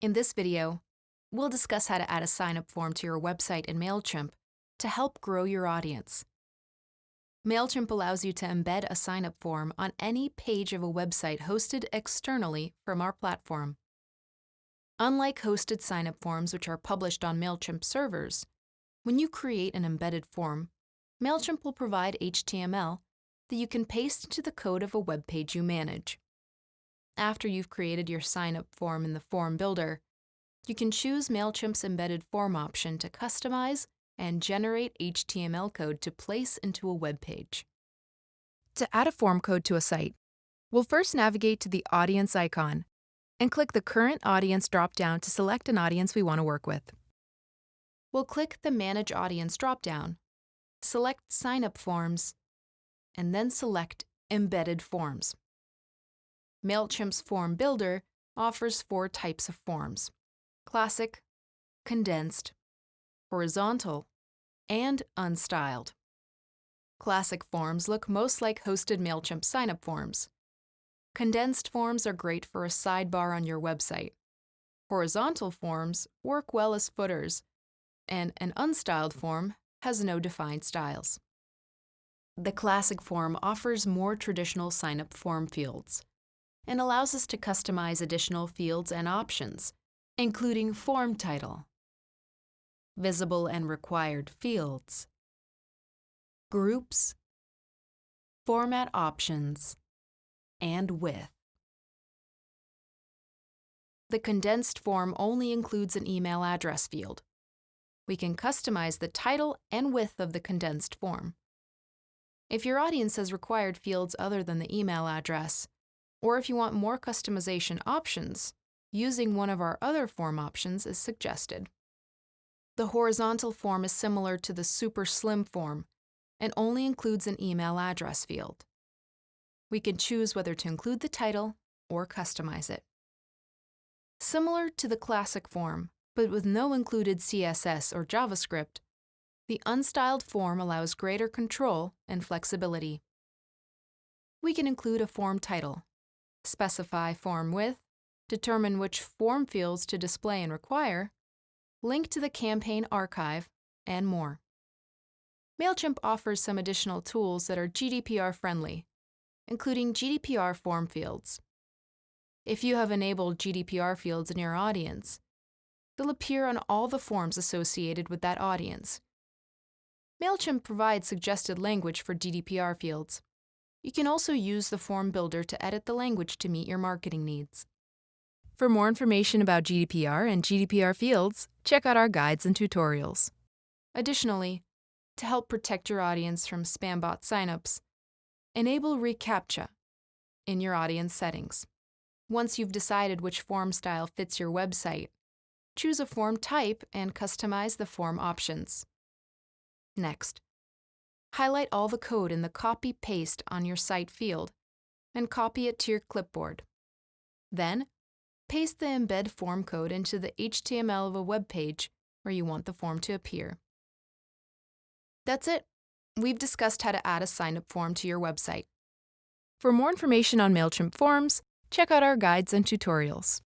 In this video, we'll discuss how to add a sign-up form to your website in Mailchimp to help grow your audience. Mailchimp allows you to embed a sign-up form on any page of a website hosted externally from our platform. Unlike hosted sign-up forms which are published on Mailchimp servers, when you create an embedded form, Mailchimp will provide HTML that you can paste into the code of a web page you manage. After you've created your sign-up form in the form builder, you can choose Mailchimp's embedded form option to customize and generate HTML code to place into a web page. To add a form code to a site, we'll first navigate to the audience icon and click the current audience drop-down to select an audience we want to work with. We'll click the Manage Audience drop-down, select Sign-up Forms, and then select Embedded Forms. Mailchimp's Form Builder offers 4 types of forms: classic, condensed, horizontal, and unstyled. Classic forms look most like hosted Mailchimp sign-up forms. Condensed forms are great for a sidebar on your website. Horizontal forms work well as footers, and an unstyled form has no defined styles. The classic form offers more traditional sign-up form fields and allows us to customize additional fields and options, including form title, visible and required fields, groups, format options, and width. The condensed form only includes an email address field. We can customize the title and width of the condensed form. If your audience has required fields other than the email address, or if you want more customization options, using one of our other form options is suggested. The horizontal form is similar to the super slim form and only includes an email address field. We can choose whether to include the title or customize it. Similar to the classic form, but with no included CSS or JavaScript, the unstyled form allows greater control and flexibility. We can include a form title, specify form width, determine which form fields to display and require, link to the campaign archive, and more. Mailchimp offers some additional tools that are GDPR friendly, including GDPR form fields. If you have enabled GDPR fields in your audience, they'll appear on all the forms associated with that audience. Mailchimp provides suggested language for GDPR fields. You can also use the form builder to edit the language to meet your marketing needs. For more information about GDPR and GDPR fields, check out our guides and tutorials. Additionally, to help protect your audience from spam bot signups, enable reCAPTCHA in your audience settings. Once you've decided which form style fits your website, choose a form type and customize the form options. Next, highlight all the code in the Copy-Paste on your site field and copy it to your clipboard. Then, paste the embed form code into the HTML of a web page where you want the form to appear. That's it. We've discussed how to add a sign-up form to your website. For more information on Mailchimp forms, check out our guides and tutorials.